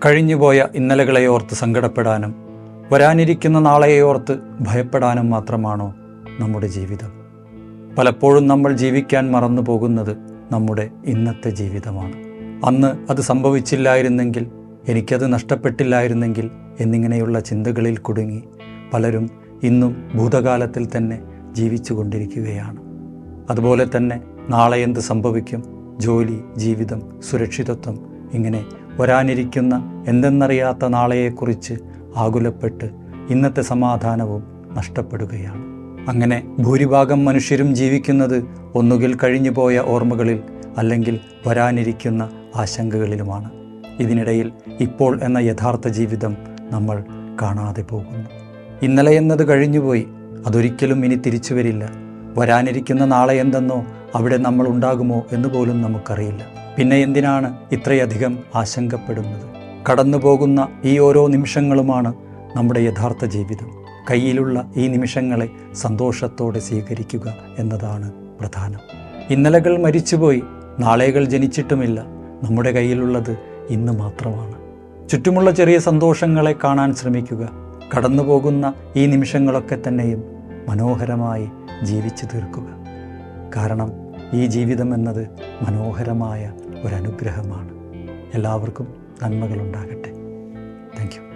കഴിഞ്ഞുപോയ ഇന്നലകളെയോർത്ത് സങ്കടപ്പെടാനും വരാനിരിക്കുന്ന നാളെയോർത്ത് ഭയപ്പെടാനും മാത്രമാണോ നമ്മുടെ ജീവിതം? പലപ്പോഴും നമ്മൾ ജീവിക്കാൻ മറന്നു പോകുന്നത് നമ്മുടെ ഇന്നത്തെ ജീവിതമാണ്. അന്ന് അത് സംഭവിച്ചില്ലായിരുന്നെങ്കിൽ, എനിക്കത് നഷ്ടപ്പെട്ടില്ലായിരുന്നെങ്കിൽ എന്നിങ്ങനെയുള്ള ചിന്തകളിൽ കുടുങ്ങി പലരും ഇന്നും ഭൂതകാലത്തിൽ തന്നെ ജീവിച്ചു കൊണ്ടിരിക്കുകയാണ്. അതുപോലെ തന്നെ നാളെ എന്ത് സംഭവിക്കും, ജോലി, ജീവിതം, സുരക്ഷിതത്വം, ഇങ്ങനെ വരാനിരിക്കുന്ന എന്തെന്നറിയാത്ത നാളെയെക്കുറിച്ച് ആകുലപ്പെട്ട് ഇന്നത്തെ സമാധാനവും നഷ്ടപ്പെടുകയാണ്. അങ്ങനെ ഭൂരിഭാഗം മനുഷ്യരും ജീവിക്കുന്നത് ഒന്നുകിൽ കഴിഞ്ഞുപോയ ഓർമ്മകളിൽ, അല്ലെങ്കിൽ വരാനിരിക്കുന്ന ആശങ്കകളിലുമാണ്. ഇതിനിടയിൽ ഇപ്പോൾ എന്ന യഥാർത്ഥ ജീവിതം നമ്മൾ കാണാതെ പോകുന്നു. ഇന്നലെ എന്നത് കഴിഞ്ഞുപോയി, അതൊരിക്കലും ഇനി തിരിച്ചു വരില്ല. വരാനിരിക്കുന്ന നാളെ എന്തെന്നോ അവിടെ നമ്മൾ ഉണ്ടാകുമോ എന്ന് പോലും നമുക്കറിയില്ല. പിന്നെ എന്തിനാണ് ഇത്രയധികം ആശങ്കപ്പെടുന്നത്? കടന്നു പോകുന്ന ഈ ഓരോ നിമിഷങ്ങളുമാണ് നമ്മുടെ യഥാർത്ഥ ജീവിതം. കയ്യിലുള്ള ഈ നിമിഷങ്ങളെ സന്തോഷത്തോടെ സ്വീകരിക്കുക എന്നതാണ് പ്രധാനം. ഇന്നലകൾ മരിച്ചുപോയി, നാളെകൾ ജനിച്ചിട്ടുമില്ല. നമ്മുടെ കയ്യിലുള്ളത് ഇന്ന് മാത്രമാണ്. ചുറ്റുമുള്ള ചെറിയ സന്തോഷങ്ങളെ കാണാൻ ശ്രമിക്കുക. കടന്നു പോകുന്ന ഈ നിമിഷങ്ങളൊക്കെ തന്നെയും മനോഹരമായി ജീവിച്ചു തീർക്കുക. കാരണം ഈ ജീവിതം എന്നത് മനോഹരമായ ഒരനുഗ്രഹമാണ്. എല്ലാവർക്കും നന്മകളുണ്ടാകട്ടെ. Thank you.